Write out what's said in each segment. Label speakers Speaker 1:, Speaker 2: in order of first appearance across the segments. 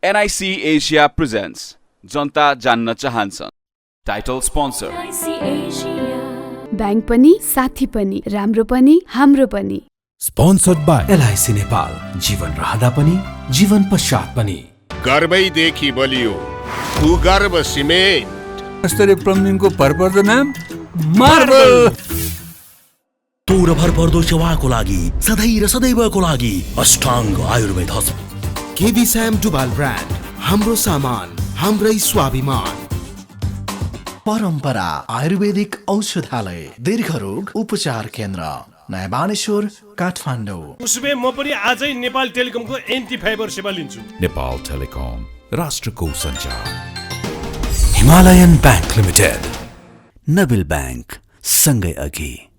Speaker 1: NIC Asia presents जनता जान्न चाहन्छ। Title sponsor
Speaker 2: bank पनि साथी पनि राम्रो पनि हाम्रो पनि।
Speaker 3: स्पोन्सर्ड बाइ LIC नेपाल, जीवन रहँदा पनि जीवन पश्चात पनि।
Speaker 4: गर्वैदेखि बलियो भूगर्भ सिमेन्ट।
Speaker 3: स्तरीय प्लम्बिङको भरपर्दो नाम मार्बल।
Speaker 5: तोर भरपर्दो सेवाको लागि सधैँ र सदैवको लागि अष्टाङ्ग आयुर्वेद हस्पिटल।
Speaker 6: केबी स्याम डुबाल ब्रान्ड, हाम्रो सामान हाम्रै स्वाभिमान।
Speaker 7: परम्परा आयुर्वेदिक औषधालय, दीर्घरोग उपचार केन्द्र, नयाँ बानेश्वर, काठमाडौँ।
Speaker 8: उसबे म पनि आजै नेपाल टेलिकमको एन्टी फाइबर सेवा लिन्छु।
Speaker 3: नेपाल टेलिकम, राष्ट्रको सञ्चार। Himalayan bank limited,
Speaker 5: Nabil bank, सँगै अघि।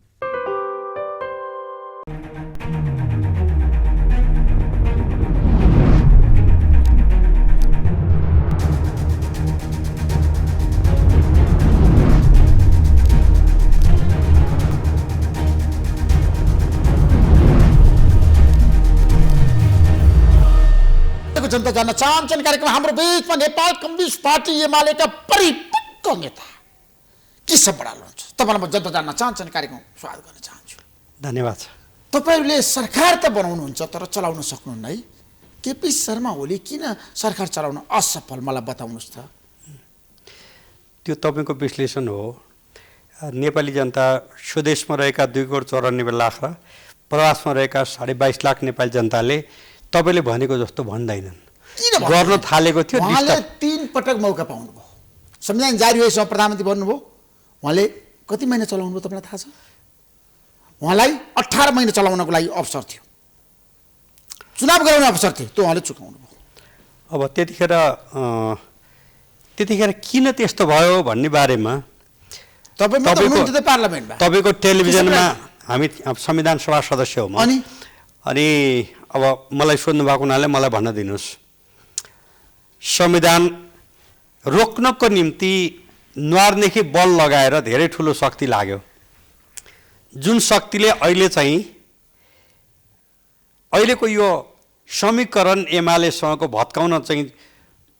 Speaker 9: जनता जान्न चाहन्छन् कार्यक्रम हाम्रो बीचमा नेपाल कम्युनिस्ट पार्टी एमालेका परिपक्व नेता केशव बडाल हुनुहुन्छ। तपाईँलाई म जनता जान्न चाहन्छन् कार्यक्रम स्वागत गर्न चाहन्छु।
Speaker 10: धन्यवाद।
Speaker 9: तपाईँहरूले सरकार त बनाउनुहुन्छ तर चलाउन सक्नुहुन्न है। केपी शर्मा ओली किन सरकार चलाउन असफल, मलाई बताउनुहोस् त।
Speaker 10: त्यो तपाईँको विश्लेषण हो। नेपाली जनता स्वदेशमा रहेका 2.94 लाख र प्रवासमा रहेका 22.5 लाख नेपाली जनताले तपाईँले भनेको जस्तो भन्दैनन्, गर्न थालेको थियो।
Speaker 9: उहाँले 3 पटक मौका पाउनुभयो। संविधान जारी भएसम्म प्रधानमन्त्री बन्नुभयो। उहाँले कति महिना चलाउनु भयो तपाईँलाई थाहा छ? उहाँलाई 18 महिना चलाउनको लागि अवसर थियो, चुनाव गराउने अवसर थियो, त्यो उहाँले चुकाउनु भयो।
Speaker 10: अब त्यतिखेर किन त्यस्तो भयो भन्ने बारेमा तपाईँको टेलिभिजनमा हामी संविधान सभा सदस्य हौँ अनि अब मलाई सोध्नु भएको हुनाले मलाई भन्न दिनुहोस्, संविधान रोक्नको निम्ति न्वारदेखि बल लगाएर धेरै ठुलो शक्ति लाग्यो, जुन शक्तिले अहिलेको यो समीकरण एमालेसँगको भत्काउन चाहिँ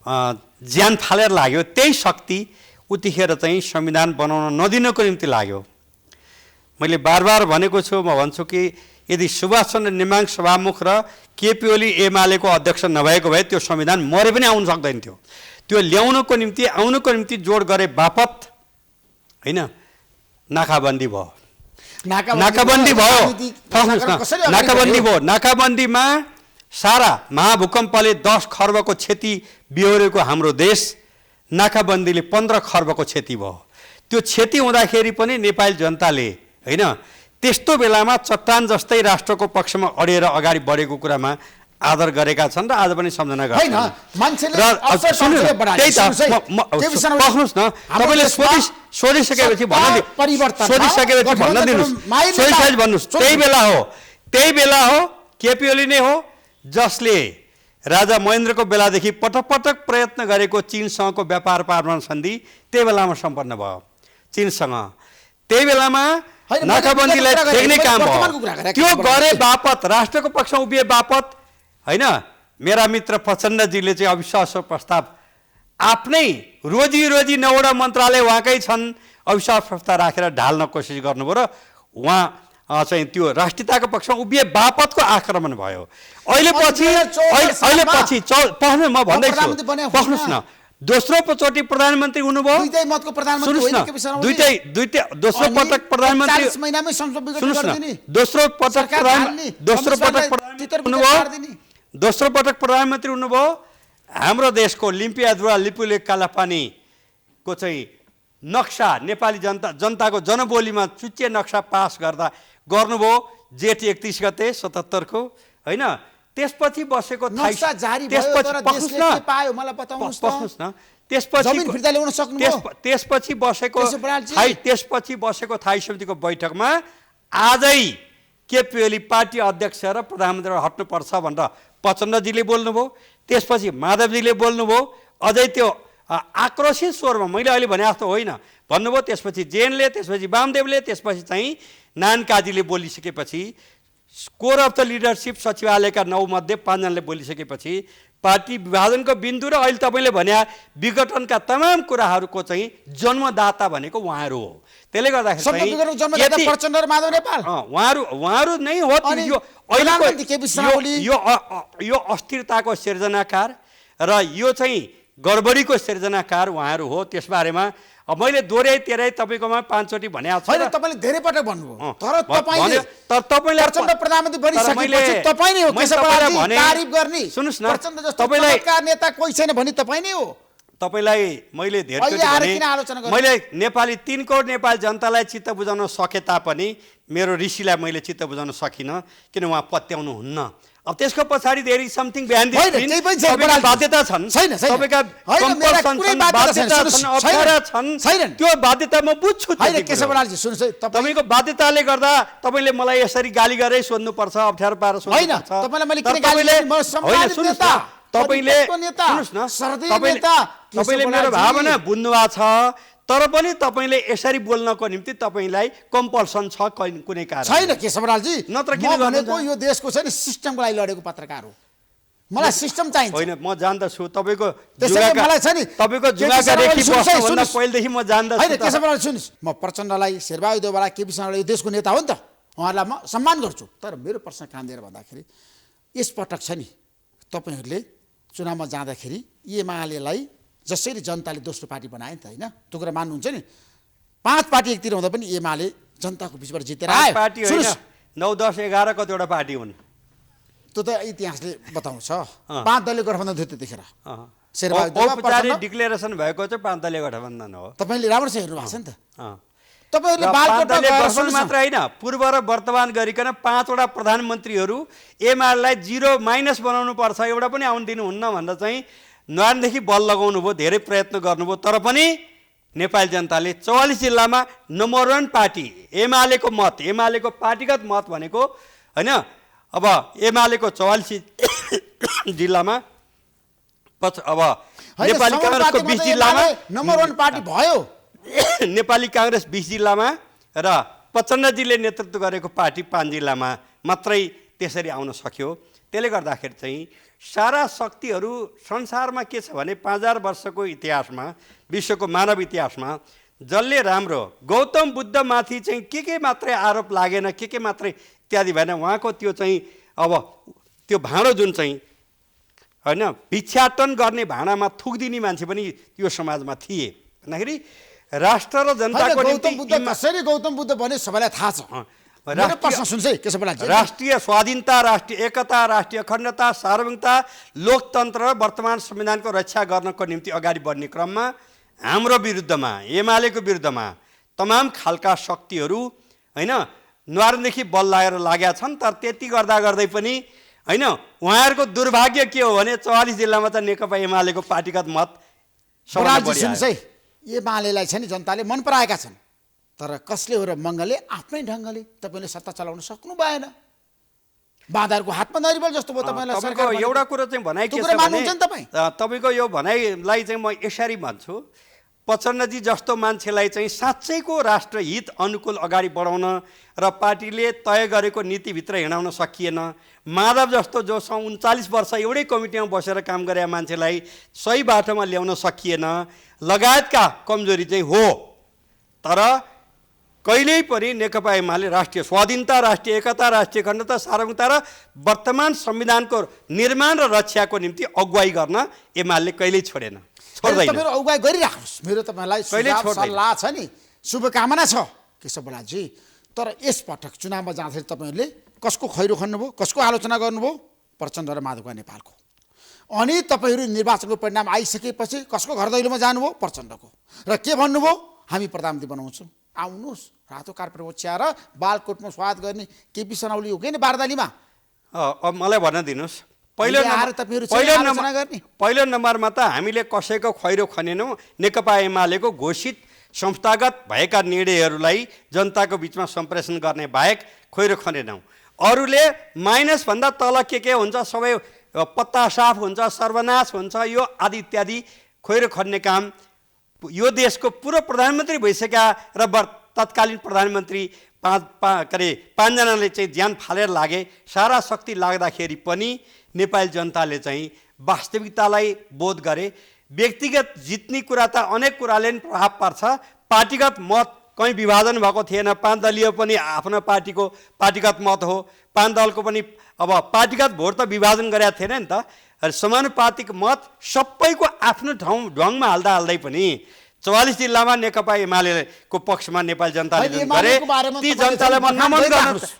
Speaker 10: ज्यान फालेर लाग्यो। त्यही शक्ति उतिखेर चाहिँ संविधान बनाउन नदिनको निम्ति लाग्यो। मैले बार भनेको छु, म भन्छु कि यदि सुभाष चन्द्र नेमाङ सभामुख र केपी ओली एमालेको अध्यक्ष नभएको भए त्यो संविधान मरे पनि आउन सक्दैन थियो। त्यो आउनको निम्ति जोड गरे बापत होइन नाकाबन्दी भयो। नाकाबन्दीमा सारा महाभूकम्पले 10 खर्बको क्षति बिहोरेको हाम्रो देश नाकाबन्दीले 15 खर्बको क्षति भयो। त्यो क्षति हुँदाखेरि पनि नेपाली जनताले होइन त्यस्तो बेलामा चट्टान जस्तै राष्ट्रको पक्षमा अडेर अगाडि बढेको कुरामा आदर गरेका छन् र आज पनि सम्झना गर्छन्। पख्नुहोस् न, तपाईँले सोधिसकेपछि भन्नुहोस्। त्यही बेला हो केपी ओली नै हो जसले राजा महेन्द्रको बेलादेखि पटक प्रयत्न गरेको चीनसँगको व्यापार पार्न सन्धि त्यही बेलामा सम्पन्न भयो चीनसँग। त्यही बेलामा नाकाबन्दीलाई ठेक्ने काम भयो। त्यो गरे बापत, राष्ट्रको पक्षमा उभिए बापत होइन, मेरा मित्र प्रचण्डजीले चाहिँ अविश्वास प्रस्ताव आफ्नै रोजी 9वटा मन्त्रालय उहाँकै छन्, अविश्वास प्रस्ताव राखेर ढाल्न कोसिस गर्नुभयो र उहाँ चाहिँ त्यो राष्ट्रियताको पक्षमा उभिए बापतको आक्रमण भयो। अहिले पछि पढ्नु, म भन्दैछु, पढ्नुहोस् न। दोस्रो चोटि प्रधानमन्त्री हुनुभयो। दोस्रो पटक प्रधानमन्त्री हुनुभयो। हाम्रो देशको लिम्पियाद्वारा लिपुलेक कालापानीको चाहिँ नक्सा नेपाली जनताको जनबोलीमा चुच्चे नक्सा पास गर्नुभयो जेठ 31 गते 77 को होइन। त्यसपछि बसेको थाई समितिको बैठकमा आजै केपी ओली पार्टी अध्यक्ष र प्रधानमन्त्री हट्नुपर्छ भनेर प्रचण्डजीले बोल्नुभयो। त्यसपछि माधवजीले बोल्नुभयो। अझै त्यो आक्रोशित स्वरमा मैले अहिले भने जस्तो होइन भन्नुभयो। त्यसपछि जेनले, त्यसपछि वामदेवले, त्यसपछि चाहिँ नारायण काजीले बोलिसकेपछि कोर अफ द लिडरसिप सचिवालयका 9 मध्ये 5 जनाले बोलिसकेपछि पार्टी विभाजनको बिन्दु र अहिले तपाईँले भने विघटनका तमाम कुराहरूको चाहिँ जन्मदाता भनेको उहाँहरू हो। त्यसले गर्दाखेरि
Speaker 9: प्रचण्ड र माधव नेपाल
Speaker 10: उहाँहरू नै हो यो अस्थिरताको सिर्जनाकार र यो चाहिँ गडबडीको सिर्जनाकार उहाँहरू हो। त्यसबारेमा मैले दोहोऱ्याइ तेह्रै तपाईँकोमा 5 चोटि भनेको छु।
Speaker 9: होइन, तपाईँले धेरै पटक भन्नुभयो, तर तपाईँले प्रचण्ड प्रधानमन्त्री बनिसकेपछि तपाईँ नै हो केशवलालजी तारिफ गर्ने।
Speaker 10: सुन्नुहोस् न,
Speaker 9: प्रचण्ड जस्तो चमत्कार नेता कोही छैन भनी तपाईँ नै हो।
Speaker 10: तपाईँलाई मैले मैले नेपाली 3 करोड नेपाली जनतालाई चित्त बुझाउन सके तापनि मेरो ऋषिलाई मैले चित्त बुझाउन सकिनँ, किन उहाँ पत्याउनु हुन्न। अब त्यसको पछाडि धेरै समथिङ बिहान बाध्यता छन्, तपाईँका त्यो बाध्यता म बुझ्छु।
Speaker 9: केशवलालजी सुन्नुहोस् है,
Speaker 10: तपाईँको बाध्यताले गर्दा तपाईँले मलाई यसरी गाली गरेरै सोध्नुपर्छ, अप्ठ्यारो पारेर सोध्नुपर्छ। तपाईँले मेरो भावना बुझ्नु भएको छ, तर पनि तपाईँले यसरी बोल्नको निम्ति तपाईँलाई कम्पल्सन छ कुनै कारण
Speaker 9: छैन केशवलालजी।
Speaker 10: नत्र
Speaker 9: किन भनेको यो देशको छ नि सिस्टमको लागि लडेको पत्रकार हो, मलाई सिस्टम चाहिन्छ।
Speaker 10: होइन, म जान्दछु तपाईँको
Speaker 9: मलाई छ नि
Speaker 10: तपाईँको जुगाका रेखी बस्नुभन्दा पहिलेदेखि म जान्दछु।
Speaker 9: होइन केशवलाल सुन्नुहोस्, म प्रचण्डलाई, शेरबहादुर देउवालाई, केपी शर्मालाई यो देशको नेता हो नि त, उहाँहरूलाई म सम्मान गर्छु। तर मेरो प्रश्न कहाँ दिएर भन्दाखेरि यसपटक छ नि तपाईँहरूले चुनावमा जाँदाखेरि एमालेलाई जसरी जनताले दोस्रो पार्टी बनायो नि त, होइन त्यो कुरा मान्नुहुन्छ नि। 5 पार्टी एकतिर हुँदा पनि एमाले जनताको बिचबाट जितेर आयो।
Speaker 10: पार्टी होइन, 9, 10, 11 कतिवटा पार्टी हुन्
Speaker 9: त्यो त इतिहासले बताउँछ। 5 दलीय गठबन्धन थियो त्यतिखेर,
Speaker 10: औपचारिक डिक्लेरेसन भएको चाहिँ 5 दलीय गठबन्धन हो।
Speaker 9: तपाईँले राम्रोसँग हेर्नु भएको छ नि त।
Speaker 10: तपाईँहरूले 5 दलीय गठबन्धन मात्र होइन, पूर्व र वर्तमान गरिकन 5 वटा प्रधानमन्त्रीहरू एमालेलाई 0 माइनस बनाउनु पर्छ, एउटा पनि आउन दिनुहुन्न भनेर चाहिँ नयादेखि बल लगाउनु भयो, धेरै प्रयत्न गर्नुभयो। तर पनि नेपाली जनताले 44 जिल्लामा नम्बर 1 पार्टी एमालेको मत, एमालेको पार्टीगत मत भनेको होइन। अब एमालेको 44 जिल्लामा अब नेपाली काङ्ग्रेसको 20 जिल्लामा
Speaker 9: नम्बर 1 पार्टी भयो।
Speaker 10: नेपाली काङ्ग्रेस 20 जिल्लामा र प्रचण्डजीले नेतृत्व गरेको पार्टी 5 जिल्लामा मात्रै त्यसरी आउन सक्यो। त्यसले गर्दाखेरि चाहिँ सारा शक्तिहरू संसारमा के छ भने 5000 वर्षको इतिहासमा, विश्वको मानव इतिहासमा जसले राम्रो गौतम बुद्धमाथि चाहिँ के मात्रै आरोप लागेन, के मात्रै इत्यादि भएन, उहाँको त्यो चाहिँ अब त्यो भाँडो जुन चाहिँ होइन भिक्षाटन गर्ने भाँडामा थुक्दिने मान्छे पनि यो समाजमा थिए भन्दाखेरि राष्ट्र र जनताको निम्ति
Speaker 9: कसरी गौतम बुद्ध बने सबैलाई थाहा छ।
Speaker 10: राष्ट्रिय स्वाधीनता, राष्ट्रिय एकता, राष्ट्रिय अखण्डता, सार्वभौमता, लोकतन्त्र र वर्तमान संविधानको रक्षा गर्नको निम्ति अगाडि बढ्ने क्रममा हाम्रो विरुद्धमा, एमालेको विरुद्धमा तमाम खालका शक्तिहरू होइन न्वारदेखि बल लागेर लागेका छन्। तर त्यति गर्दै पनि होइन उहाँहरूको दुर्भाग्य के हो भने 44 जिल्लामा त नेकपा एमालेको पार्टीगत मत
Speaker 9: एमालेलाई छ नि जनताले मन पराएका छन्, तर कसले हो र मङ्गलले आफ्नै ढङ्गले तपाईँले सत्ता चलाउन सक्नु भएन। बाँदरको हातमा नरिवल जस्तो भयो तपाईँलाई सरकार।
Speaker 10: एउटा कुरो चाहिँ भनाइ के छ भने तपाईँको यो भनाइलाई चाहिँ म यसरी भन्छु, प्रचण्डजी जस्तो मान्छेलाई चाहिँ साँच्चैको राष्ट्रहित अनुकूल अगाडि बढाउन र पार्टीले तय गरेको नीतिभित्र हिँडाउन सकिएन। माधव जस्तो जो 39 वर्ष एउटै कमिटीमा बसेर काम गरेका मान्छेलाई सही बाटोमा ल्याउन सकिएन, लगायतका कमजोरी चाहिँ हो। तर कहिल्यै पनि नेकपा एमाले राष्ट्रिय स्वाधीनता, राष्ट्रिय एकता, राष्ट्रिय अखण्डता, सार्वभौमता र वर्तमान संविधानको निर्माण र रक्षाको निम्ति अगुवाई गर्न एमाले कहिल्यै छोडेन, छोड्दैन।
Speaker 9: मेरो अगुवाई गरिराख्नुहोस्, मेरो तपाईँलाई सल्लाह छ नि, शुभकामना छ केशवलालजी। तर यसपटक चुनावमा जाँदाखेरि तपाईँहरूले कसको खैरो खन्नुभयो, कसको आलोचना गर्नुभयो? प्रचण्ड र माधव नेपालको। अनि तपाईँहरू निर्वाचनको परिणाम आइसकेपछि कसको घर दैलोमा जानुभयो? प्रचण्डको। र के भन्नुभयो? हामी प्रधानमन्त्री बनाउँछौँ, आउनुहोस् रातो कार्पेट ओछ्याएर बालकोटमा स्वागत गर्ने केपी शर्माले हो कि नि बारदालीमा।
Speaker 10: अब मलाई भन्न दिनुहोस्, पहिलो नम्बरमा त हामीले कसैको खैरो खनेनौँ। नेकपा एमालेको घोषित संस्थागत भएका निर्णयहरूलाई जनताको बिचमा सम्प्रेषण गर्ने बाहेक खैरो खनेनौँ। अरूले माइनसभन्दा तल के हुन्छ, सबै पत्ता साफ हुन्छ, सर्वनाश हुन्छ, यो आदि इत्यादि खैरो खन्ने काम यो देशको पूर्व प्रधानमन्त्री भइसकेका र तत्कालीन प्रधानमन्त्री 5 जनाले चाहिँ ज्यान फालेर लागे। सारा शक्ति लाग्दाखेरि पनि नेपाली जनताले चाहिँ वास्तविकतालाई बोध गरे। व्यक्तिगत जित्ने कुरा त अनेक कुराले पनि प्रभाव पर्छ। पार्टीगत मत कहीँ विभाजन भएको थिएन। 5 दलीय पनि आफ्नो पार्टीको पार्टीगत मत हो, 5 दलको पनि अब पार्टीगत भोट त विभाजन गरेका थिएन नि त। समानुपातिक मत सबैको आफ्नो ढङ्गमा हाल्दै पनि 44 जिल्लामा नेकपा एमालेको पक्षमा नेपाली जनताले जुन गरे, ती जनतालाई म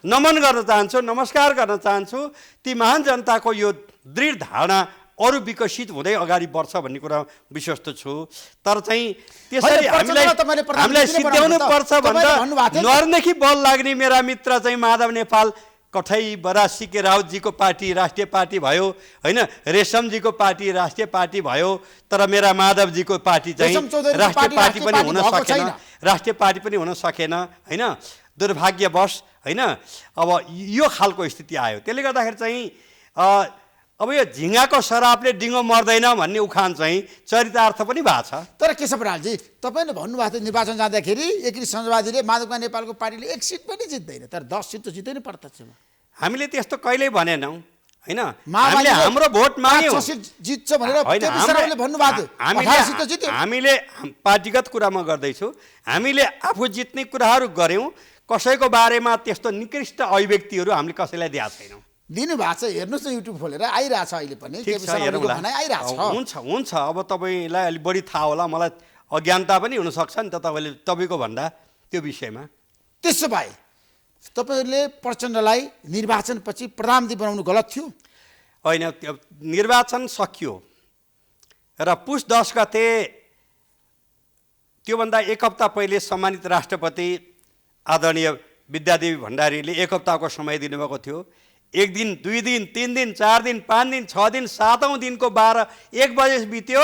Speaker 10: नमन गर्न चाहन्छु, नमस्कार गर्न चाहन्छु। ती महान जनताको यो दृढ धारणा अरू विकसित हुँदै अगाडि बढ्छ भन्ने कुरा विश्वस्त छु। तर चाहिँ त्यसरी हामीलाई सिद्ध्याउनु पर्छ भन्दा नरदेखि बल लाग्ने मेरा मित्र चाहिँ माधव नेपाल कठैबरा सिके राउतजीको पार्टी राष्ट्रिय पार्टी भयो होइन, रेशमजीको पार्टी राष्ट्रिय पार्टी भयो, तर मेरा माधवजीको पार्टी चाहिँ राष्ट्रिय पार्टी पनि हुन सकेन, राष्ट्रिय पार्टी पनि हुन सकेन होइन, दुर्भाग्यवश होइन। अब यो खालको स्थिति आयो। त्यसले गर्दाखेरि चाहिँ अब यो झिँगाको शराबले डिङ्गो मर्दैन भन्ने उखान चाहिँ चरितार्थ पनि भएको छ।
Speaker 9: तर केशव बरालजी, तपाईँले भन्नुभएको थियो निर्वाचन जाँदाखेरि एकीकृत समाजवादीले माधवका नेपालको पार्टीले 1 सिट पनि जित्दैन, तर 10 सिट त जित्दैन प्रत्यक्षमा।
Speaker 10: हामीले त्यस्तो कहिल्यै भनेनौँ होइन। हामीले हाम्रो भोट माग्यौँ,
Speaker 9: 5 सिट जित्छ भनेर भन्नुभएको थियो।
Speaker 10: हामीले पार्टीगत कुरा म गर्दैछु, हामीले आफू जित्ने कुराहरू गऱ्यौँ। कसैको बारेमा त्यस्तो निकृष्ट अभिव्यक्तिहरू हामीले कसैलाई दिएको छैनौँ।
Speaker 9: दिनुभएको छ, हेर्नुहोस् न युट्युब खोलेर आइरहेछ अहिले पनि।
Speaker 10: हुन्छ। अब तपाईँलाई अलिक बढी थाहा होला, मलाई अज्ञानता पनि हुनसक्छ नि त तपाईँको भन्दा त्यो विषयमा।
Speaker 9: त्यसो भए तपाईँहरूले प्रचण्डलाई निर्वाचनपछि प्रधानमन्त्री बनाउनु गलत थियो?
Speaker 10: होइन, निर्वाचन सकियो र पुस 10 गते त्योभन्दा 1 हप्ता पहिले सम्मानित राष्ट्रपति आदरणीय विद्यादेवी भण्डारीले 1 हप्ताको समय दिनुभएको थियो। 1 दिन, 2 दिन, 3 दिन, 4 दिन, 5 दिन, 6 दिन, 7औं दिनको 1 बजे बित्यो।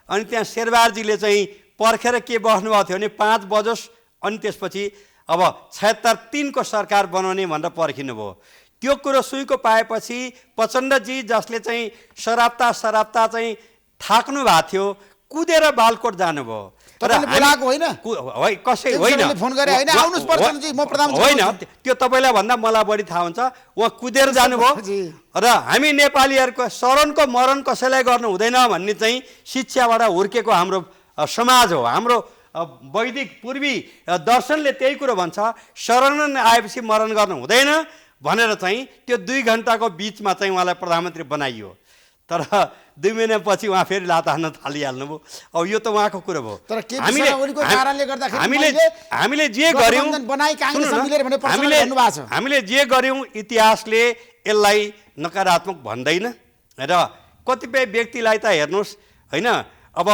Speaker 10: अनि त्यहाँ शेरबारजीले चाहिँ पर्खेर के बस्नुभएको थियो भने 5 बजोस्, अनि त्यसपछि अब 76-3 को सरकार बनाउने भनेर पर्खिनु भयो। त्यो कुरो सुइको पाएपछि प्रचण्डजी जसले चाहिँ शराब्ता चाहिँ थाक्नु भएको थियो, कुदेर बालकोट जानुभयो।
Speaker 9: बोलाएको होइन,
Speaker 10: कसै होइन,
Speaker 9: फोन गरे होइन, आउनुस् प्रचण्डजी म प्रधानमन्त्री
Speaker 10: होइन, त्यो तपाईँलाई भन्दा मलाई बढी थाहा हुन्छ। उहाँ कुदेर जानुभयो र हामी नेपालीहरूको शरणको मरण कसैलाई गर्नु हुँदैन भन्ने चाहिँ शिक्षाबाट हुर्केको हाम्रो समाज हो। हाम्रो वैदिक पूर्वी दर्शनले त्यही कुरो भन्छ, शरण आएपछि मरण गर्नु हुँदैन भनेर चाहिँ त्यो 2 घण्टाको बिचमा चाहिँ उहाँलाई प्रधानमन्त्री बनाइयो। तर 2 महिनापछि उहाँ फेरि लात हान्न थालिहाल्नुभयो। अब यो त उहाँको कुरो भयो। हामीले जे गर्यौँ इतिहासले यसलाई नकारात्मक भन्दैन र कतिपय व्यक्तिलाई त हेर्नुहोस् होइन। अब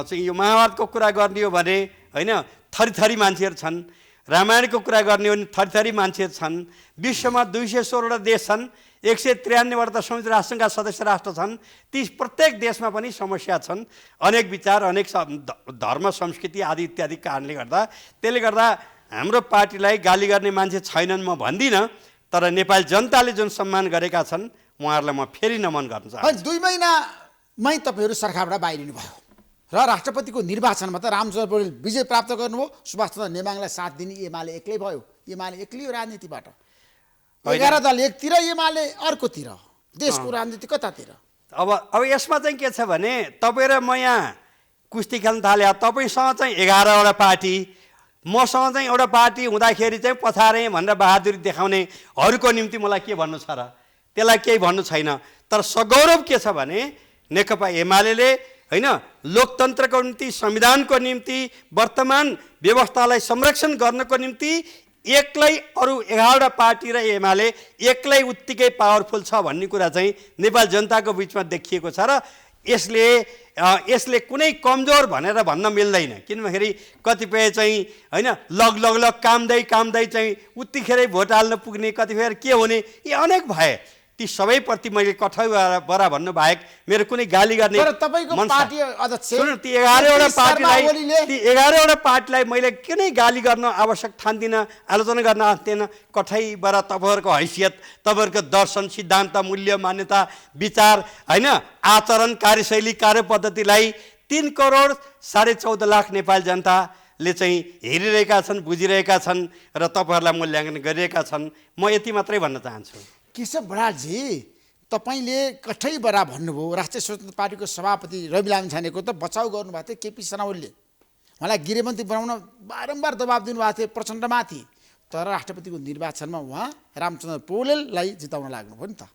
Speaker 10: चाहिँ यो महाभारतको कुरा गर्ने हो भने होइन, थरी मान्छेहरू छन्। रामायणको कुरा गर्ने हो भने थरी मान्छेहरू छन्। विश्वमा 216वटा देश छन्, 193वटा त संयुक्त राष्ट्रसङ्घका सदस्य राष्ट्र छन्। ती प्रत्येक देशमा पनि समस्या छन्, अनेक विचार, अनेक धर्म, संस्कृति आदि इत्यादि कारणले गर्दा। त्यसले गर्दा हाम्रो पार्टीलाई गाली गर्ने मान्छे छैनन् म भन्दिनँ, तर नेपाली जनताले जुन सम्मान गरेका छन् उहाँहरूलाई म फेरि नमन गर्न चाहन्छु।
Speaker 9: 2 महिनामै तपाईँहरू सरकारबाट बाहिरिनु भयो र राष्ट्रपतिको निर्वाचनमा त रामचन्द्र पौडेल विजय प्राप्त गर्नुभयो, सुभाष चन्द्र नेमाङलाई साथ दिने एमाले एक्लै भयो। एमाले एक्लै राजनीतिबाट 11 दल एकतिर, एमाले अर्कोतिर, देशको राजनीति कतातिर?
Speaker 10: अब यसमा चाहिँ के छ भने तपाईँ र म यहाँ कुस्ती खेल्न थाले। तपाईँसँग चाहिँ 11वटा पार्टी, मसँग चाहिँ एउटा पार्टी हुँदाखेरि चाहिँ पछारेँ भनेर बहादुरी देखाउनेहरूको निम्ति मलाई के भन्नु छ र? त्यसलाई केही भन्नु छैन। तर सगौरव के छ भने नेकपा एमाले होइन, लोकतन्त्रको निम्ति, संविधानको निम्ति, वर्तमान व्यवस्थालाई संरक्षण गर्नको निम्ति एक्लै अरू 11वटा पार्टी र एमाले एक्लै उत्तिकै पावरफुल छ भन्ने कुरा चाहिँ नेपाल जनताको बिचमा देखिएको छ। र यसले कुनै कमजोर भनेर भन्न मिल्दैन। किनभने कतिपय चाहिँ होइन लग कामदै चाहिँ उत्तिखेरै भोट हाल्न पुग्ने, कतिपय के हुने, यी अनेक भए। ती सबैप्रति मैले कठैबरा भन्नु बाहेक मेरो कुनै गाली गर्ने सुन्नु, ती 11वटा पार्टीलाई मैले कुनै गाली गर्न आवश्यक ठान्दिनँ, आलोचना गर्न आँट्दैन। कठैबरा तपाईँहरूको हैसियत, तपाईँहरूको दर्शन, सिद्धान्त, मूल्य, मान्यता, विचार होइन, आचरण, कार्यशैली, कार्यपद्धतिलाई 3 करोड 14.5 लाख नेपाली जनताले चाहिँ हेरिरहेका छन्, बुझिरहेका छन् र तपाईँहरूलाई मूल्याङ्कन गरिरहेका छन्। म यति मात्रै भन्न चाहन्छु।
Speaker 9: केशव बरालजी, तपाईँले कठै बरा भन्नुभयो राष्ट्रिय स्वतन्त्र पार्टीको सभापति रवि लामिछानेको त बचाउ गर्नुभएको थियो केपी शर्मा ओलीले उहाँलाई गृहमन्त्री बनाउन बारम्बार दबाब दिनुभएको थियो प्रचण्डमाथि तर राष्ट्रपतिको निर्वाचनमा उहाँ रामचन्द्र पौडेललाई जिताउन लाग्नुभयो नि त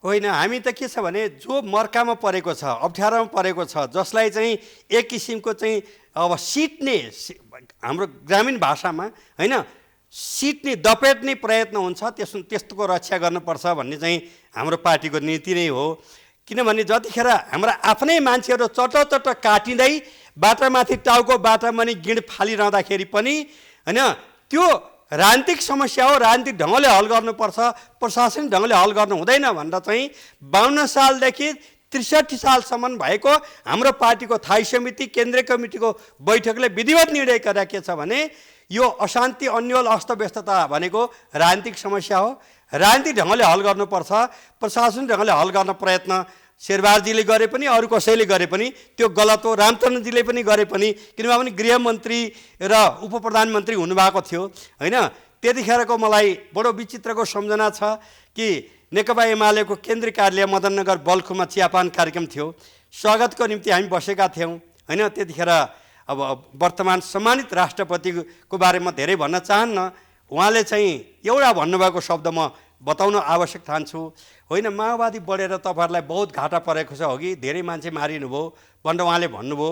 Speaker 10: होइन हामी त के छ भने जो मर्कामा परेको छ अप्ठ्यारोमा परेको छ जसलाई चाहिँ एक किसिमको चाहिँ अब सिट्ने हाम्रो ग्रामीण भाषामा होइन सिट्ने दपेट्ने प्रयत्न हुन्छ त्यस्तोको रक्षा गर्नुपर्छ भन्ने चाहिँ हाम्रो पार्टीको नीति नै हो किनभने जतिखेर हाम्रा आफ्नै मान्छेहरू चट्ट काटिँदै बाटामाथि टाउको बाटामाथि गिड फालिरहँदाखेरि पनि होइन त्यो राजनीतिक समस्या हो राजनीतिक ढङ्गले हल गर्नुपर्छ प्रशासनिक ढङ्गले हल गर्नु हुँदैन भनेर चाहिँ 52 सालदेखि 63 सालसम्म भएको हाम्रो पार्टीको थाई समिति केन्द्रीय कमिटीको बैठकले विधिवत निर्णय गरेका के छ भने यो अशान्ति अन्यल अस्तव्यस्तता भनेको राजनीतिक समस्या हो राजनीतिक ढङ्गले हल गर्नुपर्छ प्रशासनिक ढङ्गले हल गर्न प्रयत्न शेरबहादुरजीले गरे पनि अरू कसैले गरे पनि त्यो गलत हो रामचन्द्रजीले पनि गरे पनि किनभने गृहमन्त्री र उप प्रधानमन्त्री हुनुभएको थियो होइन त्यतिखेरको मलाई बडो विचित्रको सम्झना छ कि नेकपा एमालेको केन्द्रीय कार्यालय मदननगर बल्खुमा चियापान कार्यक्रम थियो स्वागतको निम्ति हामी बसेका थियौँ होइन त्यतिखेर अब वर्तमान सम्मानित राष्ट्रपतिको बारेमा धेरै भन्न चाहन्न उहाँले चाहिँ एउटा भन्नुभएको शब्द म बताउन आवश्यक ठान्छु होइन माओवादी बढेर तपाईँहरूलाई बहुत घाटा परेको छ हो कि धेरै मान्छे मारिनुभयो भनेर उहाँले भन्नुभयो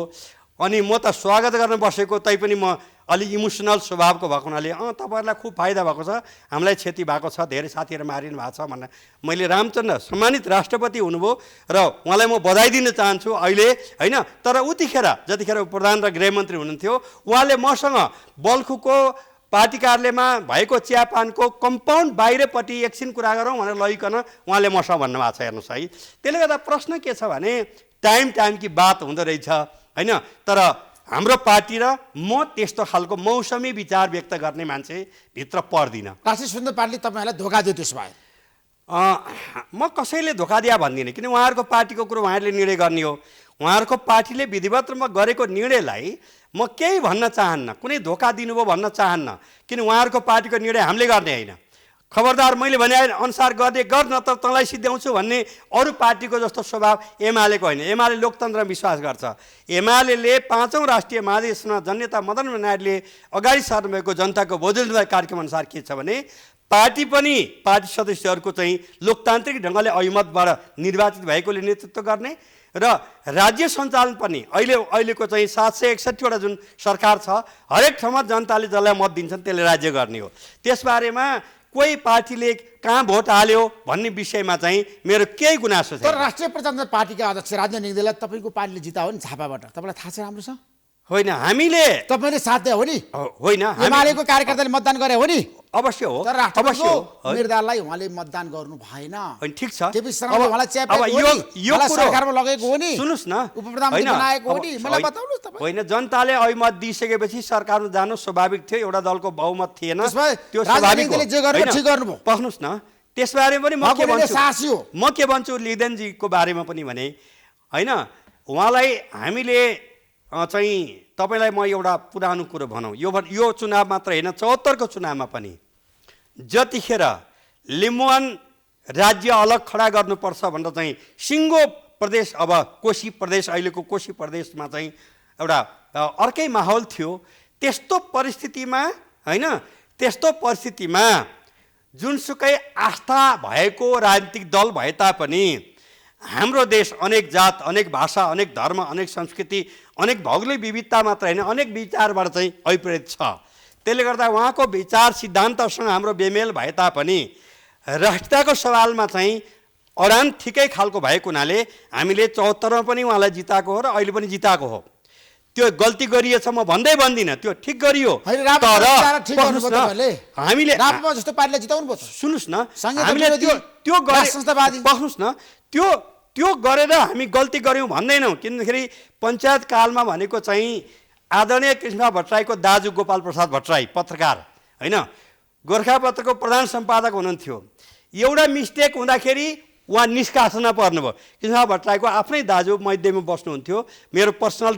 Speaker 10: अनि म त स्वागत गर्न बसेको तैपनि म अलिक इमोसनल स्वभावको भएको हुनाले तपाईँहरूलाई खुब फाइदा भएको छ हामीलाई क्षति भएको छ धेरै साथीहरू मारिनु भएको छ भनेर मैले रामचन्द्र सम्मानित राष्ट्रपति हुनुभयो र उहाँलाई म बधाई दिन चाहन्छु अहिले होइन तर उतिखेर जतिखेर प्रधान र गृहमन्त्री हुनुहुन्थ्यो उहाँले मसँग बल्खुको पार्टी कार्यालयमा भएको चियापानको कम्पाउन्ड बाहिरपट्टि एकछिन कुरा गरौँ भनेर लगिकन उहाँले मसँग भन्नुभएको छ हेर्नुहोस् है त्यसले गर्दा प्रश्न के छ भने टाइम कि बात हुँदो रहेछ होइन तर हाम्रो पार्टी र म त्यस्तो खालको मौसमी विचार व्यक्त गर्ने मान्छे भित्र पर्दिनँ
Speaker 9: राष्ट्रिय स्वतन्त्र पार्टीले तपाईँहरूलाई धोका दियो त्यसो भए
Speaker 10: म कसैले धोका दिया भन्दिनँ किन उहाँहरूको पार्टीको कुरो उहाँहरूले निर्णय गर्ने हो उहाँहरूको पार्टीले विधिवत रूपमा गरेको निर्णयलाई म केही भन्न चाहन्न कुनै धोका दिनुभयो भन्न चाहन्न किन उहाँहरूको पार्टीको निर्णय हामीले गर्ने होइन खबरदार मैले भने अनुसार गर्ने गर न त तँलाई सिद्ध्याउँछु भन्ने अरू पार्टीको जस्तो स्वभाव एमालेको होइन एमाले लोकतन्त्रमा विश्वास गर्छ एमाले 5औं राष्ट्रिय महाधिवेशनमा जननेता मदन नायडूले अगाडि सार्नुभएको जनताको भोजन कार्यक्रम अनुसार के छ भने पार्टी पनि पार्टी सदस्यहरूको चाहिँ लोकतान्त्रिक ढङ्गले अभिमतबाट निर्वाचित भएकोले नेतृत्व गर्ने र राज्य सञ्चालन पनि अहिलेको चाहिँ 761वटा जुन सरकार छ हरेक ठाउँमा जनताले जसलाई मत दिन्छन् त्यसले राज्य गर्ने हो त्यसबारेमा कोही पार्टीले कहाँ भोट हाल्यो भन्ने विषयमा चाहिँ मेरो केही गुनासो छैन
Speaker 9: तर राष्ट्रिय प्रजातन्त्र पार्टीका अध्यक्ष राजेन्द्र निगदेलाई तपाईँको पार्टीले जितायो नि झापाबाट तपाईँलाई थाहा छ राम्रो छ
Speaker 10: होइन हामीले
Speaker 9: तपाईँले साथ दियो हो नि
Speaker 10: होइन
Speaker 9: एमालेको कार्यकर्ताले मतदान गरे हो नि
Speaker 10: अवश्य हो
Speaker 9: तर राष्ट्रपतिको निर्धारलाई उहाँले मतदान गर्नु भएन
Speaker 10: होइन ठिक छ
Speaker 9: केपी शर्माले उहाँलाई च्यापेको हो नि
Speaker 10: यो
Speaker 9: सरकारमा लगेको हो नि
Speaker 10: सुन्नुस् न
Speaker 9: उपप्रधानमन्त्री बनाएको हो नि मलाई बताउनुस् तपाईँ
Speaker 10: होइन जनताले अभिमत दिइसकेपछि सरकारमा जानु स्वाभाविक थियो एउटा दलको बहुमत थिएन
Speaker 9: त्यो स्वाभाविक हो जे गर्नु ठीक गर्नुभयो
Speaker 10: पख्नुस् न त्यसबारे पनि म के भन्छु
Speaker 9: साहसी हो
Speaker 10: म के भन्छु लिदेनजीको बारेमा पनि भने होइन उहाँलाई हामीले चाहिँ तपाईँलाई म एउटा पुरानो कुरो भनौँ यो चुनाव मात्र होइन 74को चुनावमा पनि जतिखेर लिम्बुवान राज्य अलग खडा गर्नुपर्छ भनेर चाहिँ सिङ्गो प्रदेश अब कोशी प्रदेश अहिलेको कोशी प्रदेशमा चाहिँ एउटा अर्कै माहौल थियो त्यस्तो परिस्थितिमा होइन त्यस्तो परिस्थितिमा जुनसुकै आस्था भएको राजनीतिक दल भए तापनि हाम्रो देश अनेक जात अनेक भाषा अनेक धर्म अनेक संस्कृति अनेक भौगोलिक विविधता मात्र होइन अनेक विचारबाट चाहिँ अभिप्रेत छ त्यसले गर्दा उहाँको विचार सिद्धान्तसँग हाम्रो बेमेल भए तापनि राष्ट्रियताको सवालमा चाहिँ अडान ठिकै खालको भएको हुनाले हामीले 74मा पनि उहाँलाई जिताएको हो र अहिले पनि जिताएको हो त्यो गल्ती गरिएछ म भन्दिनँ त्यो ठिक गरियो तर हामीले
Speaker 9: जस्तो पार्टीले जिताउनु पर्छ
Speaker 10: सुन्नुहोस् न हामीले त्यो बस्नुहोस् न त्यो गरेर हामी गल्ती गऱ्यौँ भन्दैनौँ किनखेरि पञ्चायत कालमा भनेको चाहिँ आदरणीय कृष्ण भट्टराईको दाजु गोपाल प्रसाद भट्टराई पत्रकार होइन गोर्खापत्रको प्रधान सम्पादक हुनुहुन्थ्यो एउटा मिस्टेक हुँदाखेरि उहाँ निष्कासनमा पर्नुभयो कृष्ण भट्टराईको आफ्नै दाजु मध्यमा बस्नुहुन्थ्यो मेरो पर्सनल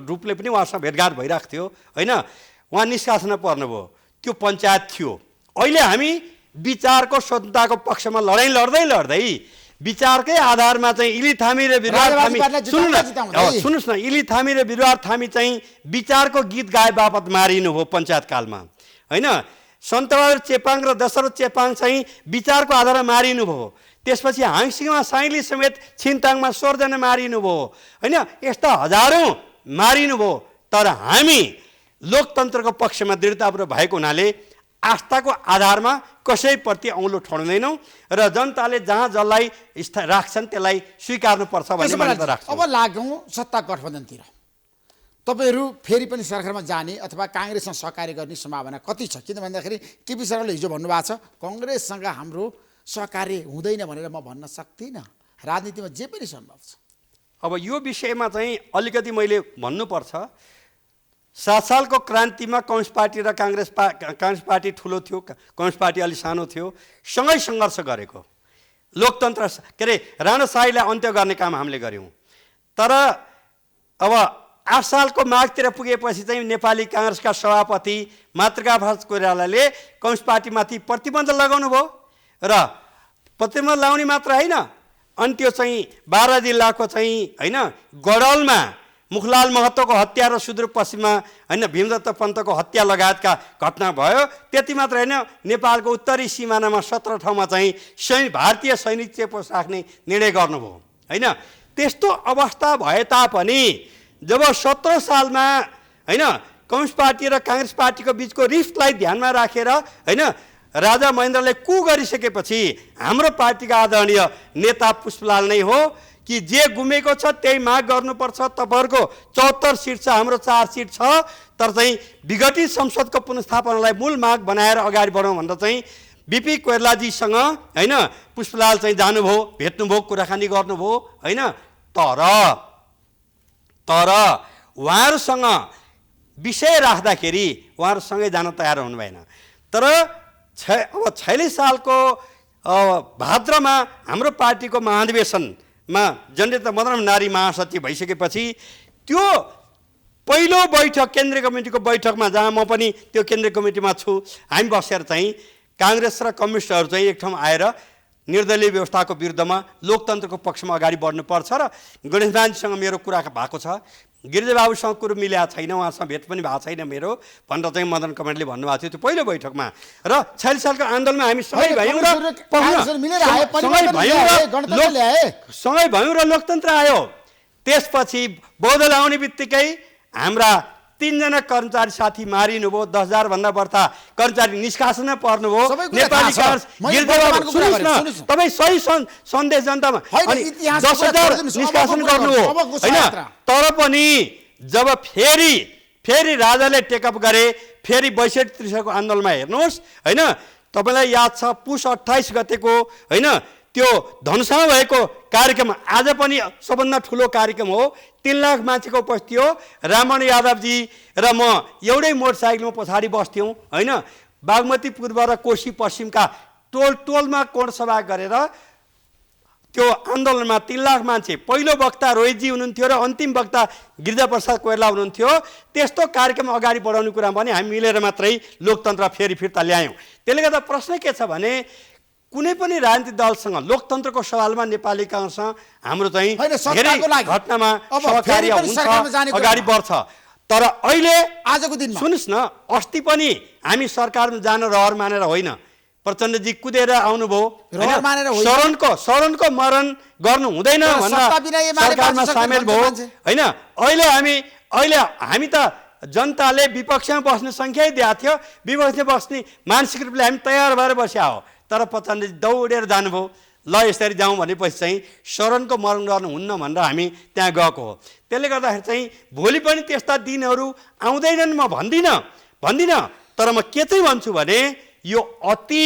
Speaker 10: रूपले पनि उहाँसँग भेटघाट भइरहेको थियो होइन उहाँ निष्कासनमा पर्नुभयो त्यो पञ्चायत थियो अहिले हामी विचारको स्वतन्त्रताको पक्षमा लडाइँ लड्दै विचारकै आधारमा चाहिँ इलिथामी र बिरुवा थामी सुन्नुहोस् न, इलिथामी र बिरुवा थामी चाहिँ विचारको गीत गाए बापत मारिनु हो पञ्चायतकालमा, होइन? सन्तबहादुर चेपाङ र दशरथ चेपाङ चाहिँ विचारको आधारमा मारिनु भयो। त्यसपछि हाङसिङमा साइली समेत छिन्ताङमा 16 जना मारिनु भयो, होइन? यस्ता हजारौँ मारिनु भयो। तर हामी लोकतन्त्रको पक्षमा दृढतापूर्वक भएको हुनाले आस्थाको आधारमा कसैप्रति औँलो ठोड्दैनौँ र जनताले जहाँ जसलाई राख्छन् त्यसलाई स्वीकार्नुपर्छ भन्ने मान्यता राख्छौँ।
Speaker 9: अब लागौँ सत्ता गठबन्धनतिर। तपाईँहरू फेरि पनि सरकारमा जाने अथवा काङ्ग्रेससँग सहकार्य गर्ने सम्भावना कति छ? किन भन्दाखेरि केपी शर्माले हिजो भन्नुभएको छ कङ्ग्रेससँग हाम्रो सहकार्य हुँदैन भनेर म भन्न सक्दिनँ। राजनीतिमा जे पनि सम्भव छ।
Speaker 10: अब यो विषयमा चाहिँ अलिकति मैले भन्नुपर्छ। 7 सालको क्रान्तिमा कम्युनिस्ट पार्टी र काङ्ग्रेस पार्टी ठुलो थियो, कम्युनिस्ट पार्टी अलि सानो थियो, सँगै सङ्घर्ष गरेको। लोकतन्त्र के अरे राणाशाहीलाई अन्त्य गर्ने काम हामीले गऱ्यौँ। तर अब 8 सालको माघतिर पुगेपछि चाहिँ नेपाली काङ्ग्रेसका सभापति मातृकाप्रसाद कोइरालाले कम्युनिस्ट पार्टीमाथि प्रतिबन्ध लगाउनु भयो र प्रतिबन्ध लगाउने मात्र होइन, अनि त्यो चाहिँ बारा जिल्लाको चाहिँ होइन गडलमा मुखलाल महतोको हत्या र सुदूरपश्चिममा होइन भीमदत्त पन्तको हत्या लगायतका घटना भयो। त्यति मात्र होइन, नेपालको उत्तरी सिमानामा 17 ठाउँमा चाहिँ भारतीय सैनिक चेकपोस्ट राख्ने निर्णय गर्नुभयो, होइन? त्यस्तो अवस्था भए तापनि जब 17 सालमा होइन कम्युनिस्ट पार्टी र काङ्ग्रेस पार्टीको बिचको रिफ्टलाई ध्यानमा राखेर होइन राजा महेन्द्रले कु गरिसकेपछि हाम्रो पार्टीका आदरणीय नेता पुष्पलाल नै हो कि जे गुमेको छ त्यही माग गर्नुपर्छ। तपाईँहरूको 74 सिट छ, हाम्रो 4 सिट छ, तर चाहिँ विघटित संसदको पुनर्स्थापनालाई मूल माग बनाएर अगाडि बढौँ भनेर चाहिँ बिपी कोइरालाजीसँग होइन पुष्पलाल चाहिँ जानुभयो, भेट्नुभयो, कुराकानी गर्नुभयो, होइन? तर उहाँहरूसँग विषय राख्दाखेरि उहाँहरूसँगै जान तयार हुनु भएन। तर अब 46 सालको भाद्रमा हाम्रो पार्टीको महाधिवेशनमा जननेता मदन नारी महासचिव भइसकेपछि त्यो पहिलो बैठक केन्द्रीय कमिटीको बैठकमा जहाँ म पनि त्यो केन्द्रीय कमिटीमा छु, हामी बसेर चाहिँ काङ्ग्रेस र कम्युनिस्टहरू चाहिँ एक ठाउँ आएर निर्दलीय व्यवस्थाको विरुद्धमा लोकतन्त्रको पक्षमा अगाडि बढ्नुपर्छ र गणेशमानजीसँग मेरो कुरा भएको छ। गिरिजाबाबुसँग कुरो मिलेको छैन, उहाँसँग भेट पनि भएको छैन मेरो भनेर चाहिँ मदन कमेन्टले भन्नुभएको थियो त्यो पहिलो बैठकमा। र 46 सालको आन्दोलनमा हामी सँगै भयौँ र लोकतन्त्र आयो। त्यसपछि बौद्धल आउने बित्तिकै हाम्रा 3 जना कर्मचारी साथी मारिनुभयो, 10,000 भन्दा बढ्ता कर्मचारी निष्कासन पर्नुभयो। नेपाली काङ्ग्रेस तपाईँ सही सन्देश जनतामा अनि 10,000 निष्कासन गर्नुभयो, होइन? तर पनि जब फेरि राजाले टेकअप गरे, फेरि 62-63 आन्दोलनमा हेर्नुहोस्, होइन? तपाईँलाई याद छ पुष 28 गतेको होइन त्यो धनुषामा भएको कार्यक्रम आज पनि सबभन्दा ठुलो कार्यक्रम हो। 3 लाख मान्छेको उपस्थिति हो। रामण यादवजी र म एउटै मोटरसाइकलमा पछाडि बस्थ्यौँ, होइन? बागमती पूर्व र कोशी पश्चिमका टोलमा कोणसभा गरेर त्यो आन्दोलनमा 3 लाख मान्छे, पहिलो वक्ता रोहितजी हुनुहुन्थ्यो र अन्तिम वक्ता गिरिजाप्रसाद कोइराला हुनुहुन्थ्यो। त्यस्तो कार्यक्रम अगाडि बढाउने कुरा पनि हामी मिलेर मात्रै लोकतन्त्र फेरि फिर्ता ल्यायौँ। त्यसले गर्दा प्रश्न के छ भने कुनै पनि राजनीतिक दलसँग लोकतन्त्रको सवालमा नेपाली काङ्ग्रेससँग हाम्रो चाहिँ धेरै घटनामा सहकार्य हुन्छ, अगाडि बढ्छ। तर अहिले
Speaker 9: आजको दिनमा
Speaker 10: सुन्नुहोस् न, अस्ति पनि हामी सरकारमा जान रहर मानेर होइन, प्रचण्डजी कुदेर आउनुभयो, शरणको मरण गर्नु हुँदैन भनेर सरकारमा सामेल भयो, होइन? अहिले हामी त जनताले विपक्षमा बस्ने सङ्ख्यै दिएको थियो, विपक्षमा बस्ने मानसिक रूपले हामी तयार भएर बस्या हो। तर प्रचण्डजी दौडेर जानुभयो, ल यसरी जाउँ भनेपछि चाहिँ शरणको मरण गर्नुहुन्न भनेर हामी त्यहाँ गएको हो। त्यसले गर्दाखेरि चाहिँ भोलि पनि त्यस्ता दिनहरू आउँदैनन् म भन्दिनँ। तर म के चाहिँ भन्छु भने यो अति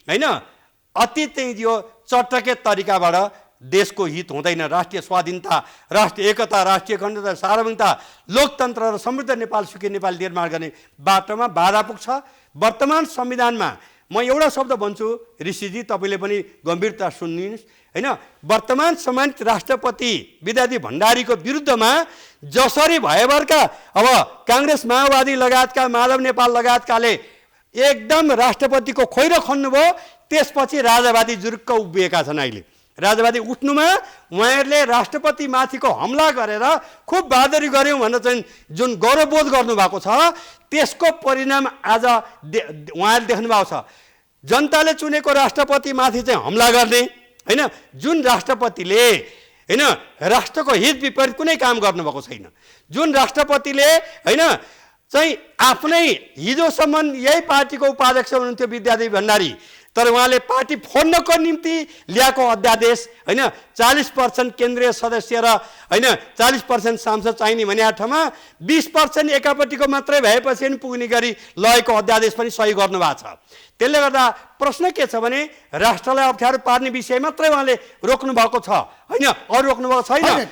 Speaker 10: चाहिँ यो चटके तरिकाबाट देशको हित हुँदैन। राष्ट्रिय स्वाधीनता, राष्ट्रिय एकता, राष्ट्रिय अखण्डता, सार्वभौमिकता, लोकतन्त्र र समृद्ध नेपाल सुखी नेपाल निर्माण गर्ने बाटोमा बाधा पुग्छ। वर्तमान संविधानमा म एउटा शब्द भन्छु ऋषिजी, तपाईँले पनि गम्भीरता सुन्नुहोस्, होइन? वर्तमान सम्मानित राष्ट्रपति विद्यार्थी भण्डारीको विरुद्धमा जसरी भएभरका अब काङ्ग्रेस माओवादी लगायतका माधव नेपाल लगायतकाले एकदम राष्ट्रपतिको खोइरो खन्नुभयो, त्यसपछि राजावादी जुरुक्क उभिएका छन्। अहिले राजावादी उठ्नुमा उहाँहरूले राष्ट्रपतिमाथिको हमला गरेर खुब बहादुरी गर्यौँ भनेर चाहिँ जुन गौरवबोध गर्नुभएको छ त्यसको परिणाम आज उहाँहरूले देख्नु भएको छ। जनताले चुनेको राष्ट्रपतिमाथि चाहिँ हमला गर्ने होइन, जुन राष्ट्रपतिले होइन राष्ट्रको हित विपरीत कुनै काम गर्नुभएको छैन, जुन राष्ट्रपतिले होइन चाहिँ आफ्नै हिजोसम्म यही पार्टीको उपाध्यक्ष हुनुहुन्थ्यो विद्यादेवी भण्डारी, तर उहाँले पार्टी फोड्नको निम्ति ल्याएको अध्यादेश होइन 40% केन्द्रीय सदस्य र होइन 40% सांसद चाहिने भन्ने ठाउँमा 20% एकापट्टिको मात्रै भएपछि पनि पुग्ने गरी लगेको अध्यादेश पनि सही गर्नुभएको छ। त्यसले गर्दा प्रश्न के छ भने राष्ट्रलाई अप्ठ्यारो पार्ने विषय मात्रै उहाँले रोक्नु भएको छ होइन, अरू रोक्नु भएको छैन।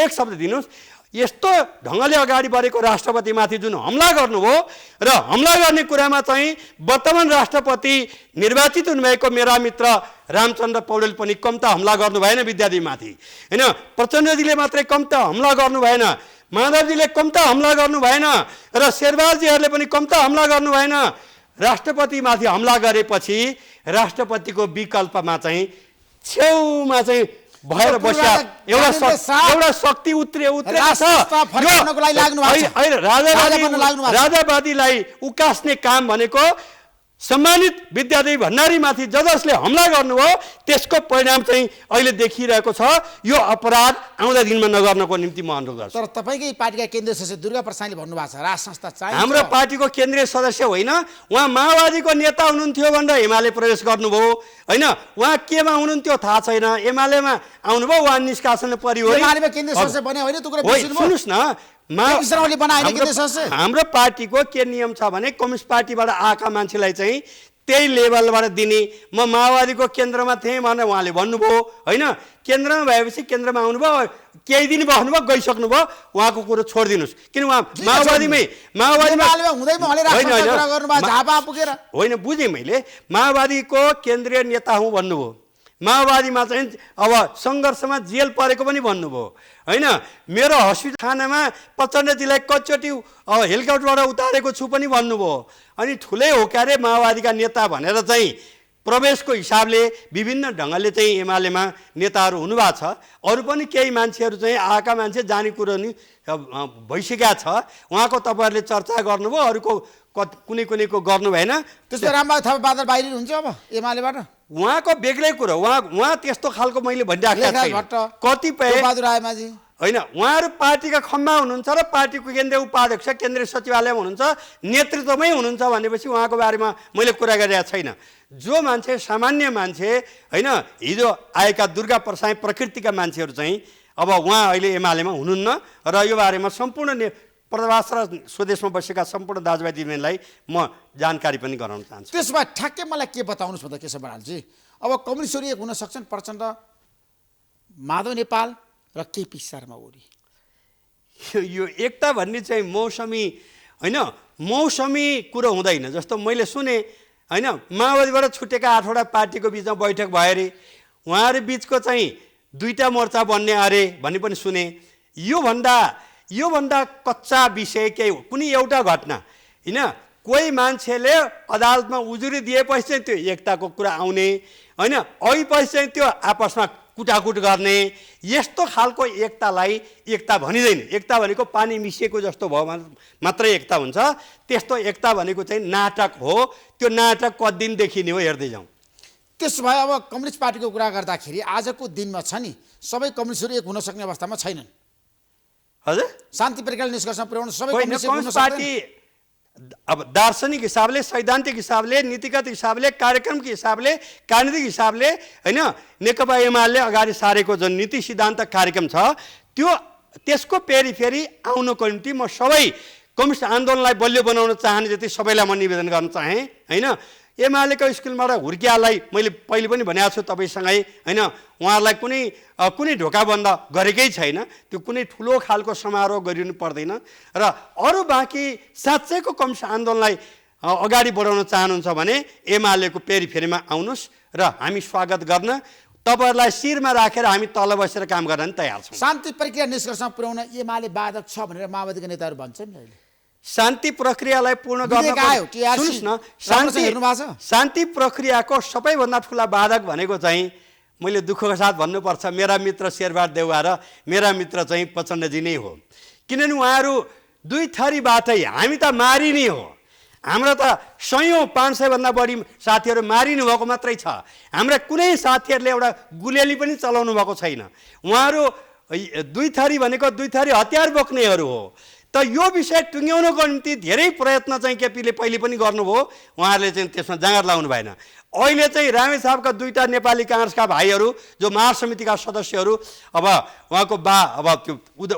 Speaker 10: एक शब्द दिनुहोस्, यस्तो ढङ्गले अगाडि बढेको राष्ट्रपतिमाथि जुन हमला गर्नुभयो र हमला गर्ने कुरामा चाहिँ वर्तमान राष्ट्रपति निर्वाचित हुनुभएको मेरा मित्र रामचन्द्र पौडेल पनि कम त हमला गर्नु भएन विद्यादेवीमाथि होइन, प्रचण्डजीले मात्रै कम त हमला गर्नु भएन, माधवजीले कम त हमला गर्नु भएन र शेरबहादुरजीहरूले पनि कम त हमला गर्नु भएन। राष्ट्रपतिमाथि हमला गरेपछि राष्ट्रपतिको विकल्पमा चाहिँ छेउमा चाहिँ भएर बस्या एउटा शक्ति राजावादीलाई उकास्ने काम भनेको सम्मानित विद्यादेवी भण्डारीमाथि जसले हमला गर्नुभयो त्यसको परिणाम चाहिँ अहिले देखिरहेको छ। यो अपराध आउँदा दिनमा नगर्नको निम्ति म अनुरोध गर्छु।
Speaker 9: तर तपाईँकै पार्टीका केन्द्रीय सदस्य दुर्गा प्रसादले भन्नुभएको छ राज संस्था चाहिन्छ।
Speaker 10: हाम्रो पार्टीको केन्द्रीय सदस्य होइन, उहाँ माओवादीको नेता हुनुहुन्थ्यो भनेर एमाले प्रवेश गर्नुभयो होइन, उहाँ केमा हुनुहुन्थ्यो थाहा छैन, एमालेमा आउनुभयो, उहाँ निष्कासन परियो।
Speaker 9: केन्द्रीय सदस्य बने होइन,
Speaker 10: सुन्नुहोस् न, हाम्रो पार्टीको के नियम छ भने कम्युनिस्ट पार्टीबाट आएका मान्छेलाई चाहिँ त्यही लेभलबाट दिने। म माओवादीको केन्द्रमा थिएँ भनेर उहाँले भन्नुभयो होइन, केन्द्रमा भएपछि केन्द्रमा आउनुभयो, केही दिन बस्नुभयो, गइसक्नुभयो, उहाँको कुरो छोडिदिनुहोस्। किन उहाँ होइन, बुझेँ मैले, माओवादीको केन्द्रीय नेता हुँ भन्नुभयो, माओवादीमा चाहिँ अब सङ्घर्षमा जेल परेको पनि भन्नुभयो होइन, मेरो हस्पिटल खानामा प्रचण्डजीलाई कतिचोटि हेलिकप्टरबाट उतारेको छु पनि भन्नुभयो। अनि ठुलै हो क्यारे माओवादीका नेता भनेर चाहिँ प्रवेशको हिसाबले विभिन्न ढङ्गले चाहिँ एमालेमा नेताहरू हुनुभएको छ। अरू पनि केही मान्छेहरू चाहिँ आएका मान्छे जाने कुरो नि भइसकेका छ, उहाँको तपाईँहरूले चर्चा गर्नुभयो, अरूको कुनै कुनैको गर्नु भएन।
Speaker 9: त्यसो रामबहादुर थापा बादल बाहिर हुन्छ अब एमालेबाट,
Speaker 10: उहाँको बेग्लै कुरो, उहाँ त्यस्तो खालको मैले भनिराखेको कतिपय होइन, उहाँहरू पार्टीका खम्बा हुनुहुन्छ र पार्टीको केन्द्रीय उपाध्यक्ष केन्द्रीय सचिवालयमा हुनुहुन्छ, नेतृत्वमै हुनुहुन्छ भनेपछि उहाँको बारेमा मैले कुरा गरिरहेको छैन। जो मान्छे सामान्य मान्छे होइन, हिजो आएका दुर्गा प्रसाई प्रकृतिका मान्छेहरू चाहिँ अब उहाँ अहिले एमालेमा हुनुहुन्न र यो बारेमा सम्पूर्ण प्रवास र स्वदेशमा बसेका सम्पूर्ण दाजुभाइ दिदीबहिनीलाई म जानकारी पनि गराउन चाहन्छु।
Speaker 9: त्यसमा ठ्याक्कै मलाई के बताउनुहोस् भन्दा केशव बरालजी, अब कम्युनिस्टहरू एक हुन सक्छन्, प्रचण्ड, माधव नेपाल र केपी शर्मा ओली।
Speaker 10: यो एकता भन्ने चाहिँ मौसमी होइन, मौसमी कुरो हुँदैन। जस्तो मैले सुने होइन, माओवादीबाट छुटेका 8वटा पार्टीको बिचमा बैठक भयो अरे, उहाँहरू बिचको चाहिँ 2टा मोर्चा बन्ने अरे भन्ने पनि सुने। योभन्दा कच्चा विषय केही हो, कुनै एउटा घटना होइन, कोही मान्छेले अदालतमा उजुरी दिएपछि चाहिँ त्यो एकताको कुरा आउने होइन, अघिपछि चाहिँ त्यो आपसमा कुटाकुट गर्ने, यस्तो खालको एकतालाई एकता भनिँदैन। एकता भनेको पानी मिसिएको जस्तो भयो मात्रै एकता हुन्छ, त्यस्तो एकता भनेको चाहिँ नाटक हो। त्यो नाटक कति दिनदेखि नै हो, हेर्दै जाउँ।
Speaker 9: त्यसो भए अब कम्युनिस्ट पार्टीको कुरा गर्दाखेरि आजको दिनमा छ नि, सबै कम्युनिस्टहरू एक हुन सक्ने अवस्थामा छैनन्।
Speaker 10: हजुर,
Speaker 9: शान्ति प्रक्रियाले निष्कर्षमा पुर्याउन सबै
Speaker 10: कम्युनिस्ट पार्टी अब दार्शनिक हिसाबले, सैद्धान्तिक हिसाबले, नीतिगत हिसाबले, कार्यक्रमको हिसाबले, राजनीतिक हिसाबले होइन, नेकपा एमाले अगाडि सारेको जुन नीति सिद्धान्त कार्यक्रम छ त्यसको फेरि आउनको निम्ति म सबै कम्युनिस्ट आन्दोलनलाई बलियो बनाउन चाहने जति सबैलाई म निवेदन गर्न चाहेँ होइन। एमालेको स्कुलबाट हुर्कियालाई मैले पहिले पनि भनेको छु तपाईँसँगै होइन, उहाँहरूलाई कुनै ढोकाबन्द गरेकै छैन, त्यो कुनै ठुलो खालको समारोह गरिनु पर्दैन। र अरू बाँकी साँच्चैको कम्युनिस्ट आन्दोलनलाई अगाडि बढाउन चाहनुहुन्छ भने एमालेको फेरिमा आउनुहोस् र हामी स्वागत गर्न, तपाईँहरूलाई शिरमा राखेर हामी तल बसेर काम गर्न तयार छौँ।
Speaker 9: शान्ति प्रक्रिया निष्कर्षमा पुर्याउन एमाले बाधक छ भनेर माओवादीका नेताहरू भन्छन् नि अहिले।
Speaker 10: शान्ति प्रक्रियालाई पूर्ण गर्न
Speaker 9: विधेयक आयो, TRC,
Speaker 10: सुन्नुहोस् न,
Speaker 9: राम्रोसँग हेर्नु भएको छ?
Speaker 10: शान्ति प्रक्रियाको सबैभन्दा ठुला बाधक भनेको चाहिँ मैले दुःखको साथ भन्नुपर्छ, मेरा मित्र शेरबहादुर देउवा र मेरा मित्र चाहिँ प्रचण्डजी नै हो। किनभने उहाँहरू दुई थरीबाटै हामी त मारिने हो, हाम्रो त सयौँ 500 भन्दा बढी साथीहरू मारिनु भएको मात्रै छ, हाम्रा कुनै साथीहरूले एउटा गुलेली पनि चलाउनु भएको छैन। उहाँहरू दुई थरी भनेको दुई थरी हतियार बोक्नेहरू हो। त यो विषय टुङ्ग्याउनको निम्ति धेरै प्रयत्न चाहिँ केपीले पहिले पनि गर्नुभयो, उहाँहरूले चाहिँ त्यसमा जाँगर लाउनु भएन। अहिले चाहिँ रामेछापका दुईटा नेपाली काङ्ग्रेसका भाइहरू जो महासमितिका सदस्यहरू, अब उहाँको बा अब त्यो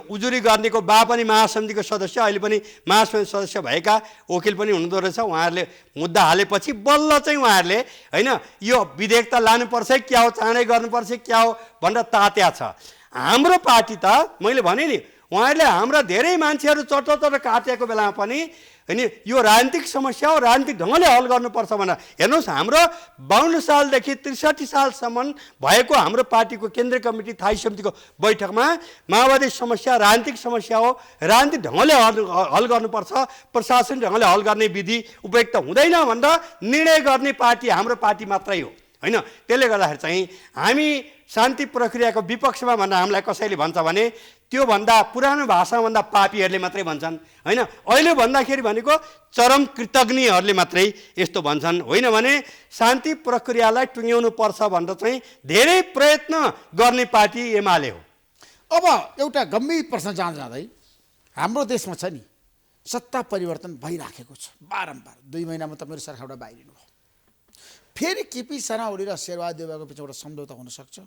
Speaker 10: उजुरी गर्नेको बा पनि महासमितिको सदस्य, अहिले पनि महासमिति सदस्य भएका वकिल पनि हुनुहुँदो रहेछ, उहाँहरूले मुद्दा हालेपछि बल्ल चाहिँ उहाँहरूले होइन यो विधेयक त लानुपर्छ क्या हो, चाँडै गर्नुपर्छ क्या हो भनेर तात्या छ। हाम्रो पार्टी त मैले भने नि उहाँहरूले हाम्रा धेरै मान्छेहरू चट्ट काटेको बेलामा पनि होइन यो राजनीतिक समस्या हो, राजनीतिक ढङ्गले हल गर्नुपर्छ भनेर हेर्नुहोस्, हाम्रो 52 सालदेखि 63 सालसम्म भएको हाम्रो पार्टीको केन्द्रीय कमिटी स्थायी समितिको बैठकमा माओवादी समस्या राजनीतिक समस्या हो, राजनीतिक ढङ्गले हल गर्नुपर्छ, प्रशासन ढङ्गले हल गर्ने विधि उपयुक्त हुँदैन भनेर निर्णय गर्ने पार्टी हाम्रो पार्टी मात्रै हो होइन। त्यसले गर्दाखेरि चाहिँ हामी शान्ति प्रक्रियाको विपक्षमा भनेर हामीलाई कसैले भन्छ भने त्योभन्दा पुरानो भाषाभन्दा पापीहरूले मात्रै भन्छन् होइन। अहिले भन्दाखेरि भनेको चरम कृतज्ञहरूले मात्रै यस्तो भन्छन्, होइन भने शान्ति प्रक्रियालाई टुङ्ग्याउनु पर्छ भनेर चाहिँ धेरै प्रयत्न गर्ने पार्टी एमाले हो।
Speaker 9: अब एउटा गम्भीर प्रश्न जाँदै हाम्रो देशमा छ नि सत्ता परिवर्तन भइराखेको छ बारम्बार। 2 महिनामा तपाईँहरू सरकारबाट बाहिरिनु भयो, फेरि केपी शर्मा ओली र शेरबहादुर देउवाको बिच एउटा सम्झौता हुन सक्छ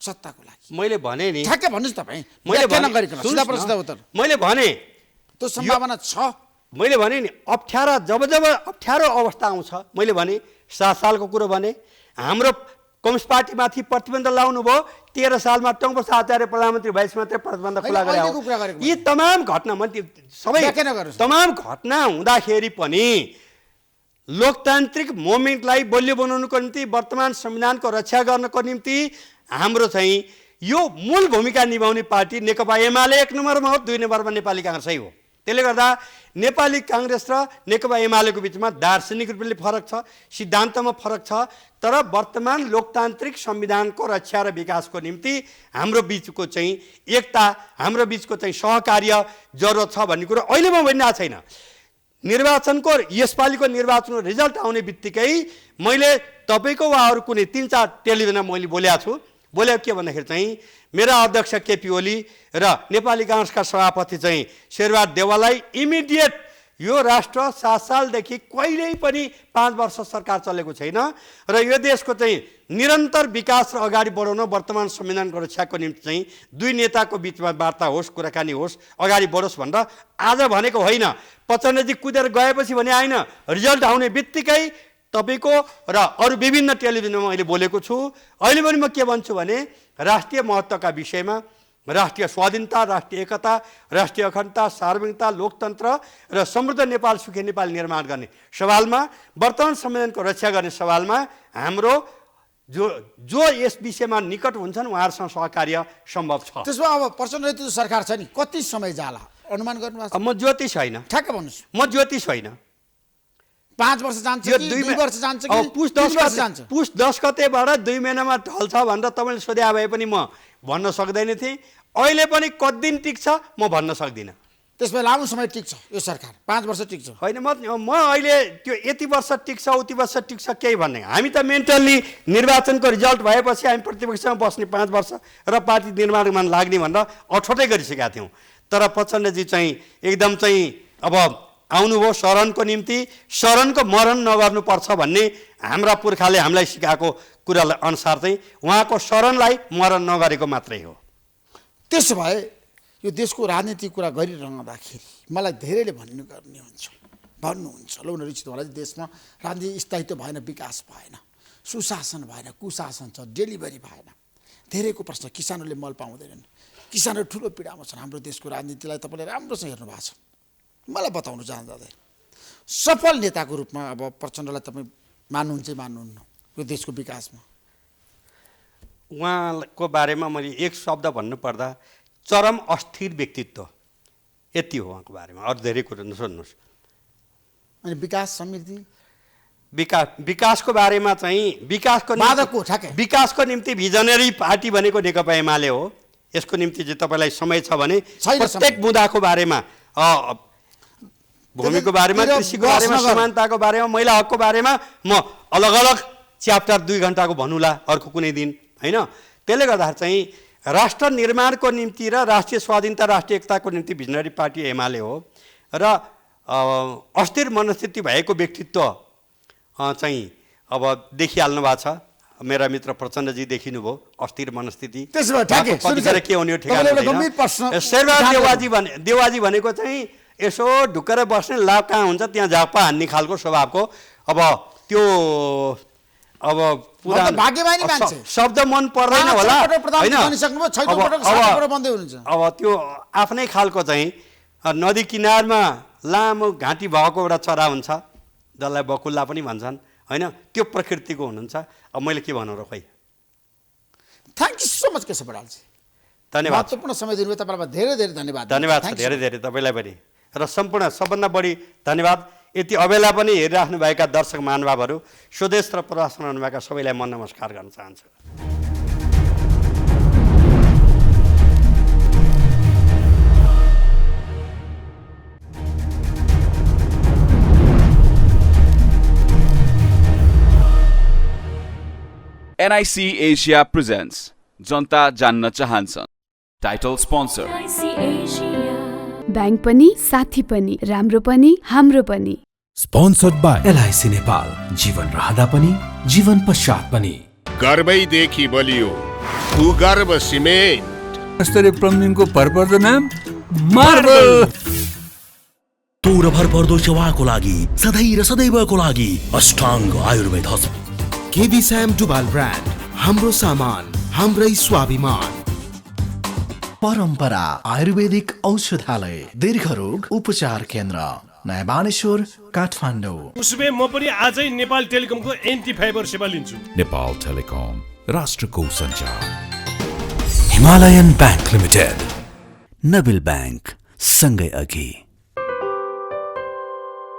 Speaker 9: सत्ताको लागि।
Speaker 10: मैले भने नि
Speaker 9: ठ्याक्कै भन्नुहोस् तपाईँ,
Speaker 10: मैले
Speaker 9: मैले
Speaker 10: भने
Speaker 9: त्यो सम्भावना छ।
Speaker 10: मैले भने नि जब अप्ठ्यारो अवस्था आउँछ, मैले भने 7 सालको कुरो भने हाम्रो कम्युनिस्ट पार्टीमाथि प्रतिबन्ध लाउनु भयो, 13 सालमा टङ्कप्रसाद आचार्य प्रधानमन्त्री भएपछि मात्रै प्रतिबन्ध खुला गरे। यी तमाम घटना तमाम घटना हुँदाखेरि पनि लोकतान्त्रिक मोभमेन्टलाई बलियो बनाउनुको निम्ति, वर्तमान संविधानको रक्षा गर्नको निम्ति हाम्रो चाहिँ यो मूल भूमिका निभाउने पार्टी नेकपा एमाले 1 नम्बरमा हो, 2 नम्बरमा नेपाली काङ्ग्रेसै हो। त्यसले गर्दा नेपाली काङ्ग्रेस र नेकपा एमालेको बिचमा दार्शनिक रूपले फरक छ, सिद्धान्तमा फरक छ, तर वर्तमान लोकतान्त्रिक संविधानको रक्षा र विकासको निम्ति हाम्रो बिचको चाहिँ एकता, हाम्रो बिचको चाहिँ सहकार्य जरुरत छ भन्ने कुरो अहिले म भनिरहेको छैन। निर्वाचनको यसपालिको निर्वाचनको रिजल्ट आउने बित्तिकै मैले तपाईँको वा अरू कुनै 3-4 टेलिभिजनमा मैले बोलेको के भन्दाखेरि चाहिँ मेरा अध्यक्ष केपी ओली र नेपाली काङ्ग्रेसका सभापति चाहिँ शेरबहादुर देउवालाई इमिडिएट यो राष्ट्र 7 सालदेखि कहिल्यै पनि 5 वर्ष सरकार चलेको छैन र यो देशको चाहिँ निरन्तर विकास र अगाडि बढाउन वर्तमान संविधानको रक्षाको निम्ति चाहिँ दुई नेताको बिचमा वार्ता होस्, कुराकानी होस्, अगाडि बढोस् भनेर आज भनेको होइन। प्रचण्डजी कुदेर गएपछि भने आएन, रिजल्ट आउने बित्तिकै तपाईँको र अरू विभिन्न टेलिभिजनमा मैले बोलेको छु। अहिले पनि म के भन्छु भने राष्ट्रिय महत्त्वका विषयमा राष्ट्रिय स्वाधीनता, राष्ट्रिय एकता, राष्ट्रिय अखण्डता, सार्वभौमिकता, लोकतन्त्र र समृद्ध नेपाल, सुखी नेपाल निर्माण गर्ने सवालमा, वर्तमान संविधानको रक्षा गर्ने सवालमा हाम्रो जो यस विषयमा निकट हुन्छन् उहाँहरूसँग सहकार्य सम्भव छ।
Speaker 9: त्यसमा अब प्रचण्ड सरकार छ नि कति समय जाला अनुमान गर्नुभएको छ?
Speaker 10: म ज्योतिष होइन,
Speaker 9: ठ्याक्क भन्नुहोस्।
Speaker 10: म ज्योतिष होइन।
Speaker 9: 5 वर्ष जान्छ कि 2 वर्ष जान्छ कि
Speaker 10: पुस 10 गतेबाट 2 महिनामा ढल्छ भनेर तपाईँले सोधे भए पनि म भन्न सक्दैन थिएँ। अहिले पनि कति दिन टिक्छ म भन्न सक्दिनँ।
Speaker 9: त्यसमा लामो समय टिक्छ यो सरकार, 5 वर्ष टिक्छ
Speaker 10: होइन। म अहिले त्यो यति वर्ष टिक्छ उति वर्ष टिक्छ केही भन्ने, हामी त मेन्टल्ली निर्वाचनको रिजल्ट भएपछि हामी प्रतिपक्षमा बस्ने 5 वर्ष र पार्टी निर्माणमा लाग्ने भनेर अठोटै गरिसकेका थियौँ। तर प्रचण्डजी चाहिँ एकदम चाहिँ अब आउनुभयो शरणको निम्ति, शरणको मरण नगर्नुपर्छ भन्ने हाम्रा पुर्खाले हामीलाई सिकाएको कुरा अनुसार चाहिँ उहाँको शरणलाई मरण नगरेको मात्रै हो।
Speaker 9: त्यसो भए यो देशको राजनीतिक कुरा गरिरहँदाखेरि मलाई धेरैले भन्नुहुन्छ लौ नरिचित होला, देशमा राजनीतिक स्थायित्व भएन, विकास भएन, सुशासन भएन, कुशासन छ, डेलिभरी भएन। धेरैको प्रश्न, किसानहरूले मल पाउँदैनन्, किसानहरू ठुलो पीडामा छन्। हाम्रो देशको राजनीतिलाई तपाईँले राम्रोसँग हेर्नु भएको छ। मलाई बताउनु चाहँदै सफल नेताको रूपमा अब प्रचण्डलाई तपाईँ मान्नुहुन्छ मान्नुहुन्न यो देशको विकासमा?
Speaker 10: उहाँको बारेमा मैले एक शब्द भन्नुपर्दा चरम अस्थिर व्यक्तित्व, यति हो उहाँको बारेमा। अरू धेरै कुरो सोध्नुहोस्।
Speaker 9: अनि विकास समृद्धि
Speaker 10: विकासको बारेमा चाहिँ विकासको निम्ति भिजनरी पार्टी भनेको नेकपा एमाले हो। यसको निम्ति चाहिँ तपाईँलाई समय छ भने प्रत्येक मुद्दाको बारेमा, भूमिको बारेमा, कृषिको बारेमा, समानताको बारेमा, महिला हकको बारेमा म अलग अलग च्याप्टर 2 घण्टाको भन्नुला अर्को कुनै दिन, होइन? त्यसले गर्दाखेरि चाहिँ राष्ट्र निर्माणको निम्ति र राष्ट्रिय स्वाधीनता, राष्ट्रिय एकताको निम्ति भिजनरी पार्टी एमाले हो। र अस्थिर मनस्थिति भएको व्यक्तित्व चाहिँ अब देखिहाल्नु भएको छ। मेरा मित्र प्रचण्डजी देखिनुभयो अस्थिर मनस्थिति। कतिखेर के हुने ठेगाना छैन। शेरबहादुर देवाजी भनेको चाहिँ यसो ढुक्केर बस्ने, लाभ कहाँ हुन्छ त्यहाँ झापा हान्ने खालको स्वभावको। अब त्यो अब शब्द मन पर्दैन होला, होइन? अब त्यो आफ्नै खालको चाहिँ नदी किनारमा लामो घाँटी भएको एउटा चरा हुन्छ, जसलाई बकुल्ला पनि भन्छन्, होइन? त्यो प्रकृतिको हुनुहुन्छ। अब मैले के भनौँ र, खोइ।
Speaker 9: Thank you so much Keshav बरालजी,
Speaker 10: धन्यवाद।
Speaker 9: महत्त्वपूर्ण समय दिनुभयो, तपाईँलाई धेरै धेरै धन्यवाद।
Speaker 10: धन्यवाद छ, धेरै धेरै तपाईँलाई पनि। र सम्पूर्ण सबभन्दा बढी धन्यवाद यति अबेला पनि हेरिराख्नुभएका दर्शक महानुभावहरू, स्वदेश र प्रवासमा हुनुभएका सबैलाई म नमस्कार गर्न चाहन्छु।
Speaker 1: NIC Asia presents जनता जान्न चाहन्छन्। टाइटल स्पोन्सर
Speaker 2: ब्याङ्क पनि, साथी पनि, राम्रो पनि, हाम्रो पनि।
Speaker 3: स्पोन्सर्ड बाई LIC नेपाल, जीवन रहँदा पनि जीवन पश्चात पनि।
Speaker 4: गर्वैदेखि बलियो भूगर्भ सिमेन्ट।
Speaker 11: स्तरीय प्लम्बिङको भरपर्दो नाम मार्बल।
Speaker 5: तोर भरपर्दो सेवाको लागि, सधैँ र सदैवको लागि अष्टाङ्ग आयुर्वेद हस्पिटल।
Speaker 6: केबी स्याम डुबाल ब्रान्ड, हाम्रो सामान हाम्रै स्वाभिमान।
Speaker 7: परम्परा आयुर्वेदिक औषधालय, दीर्घरोग उपचार केन्द्र, नयाँ बानेश्वर, काठमाडौँ।
Speaker 8: उसबे म पनि आजै नेपाल टेलिकमको एन्टी फाइबर सेवा लिन्छु।
Speaker 3: नेपाल टेलिकम, राष्ट्रको सञ्चार। Himalayan bank limited,
Speaker 5: Nabil bank, सँगै अघि।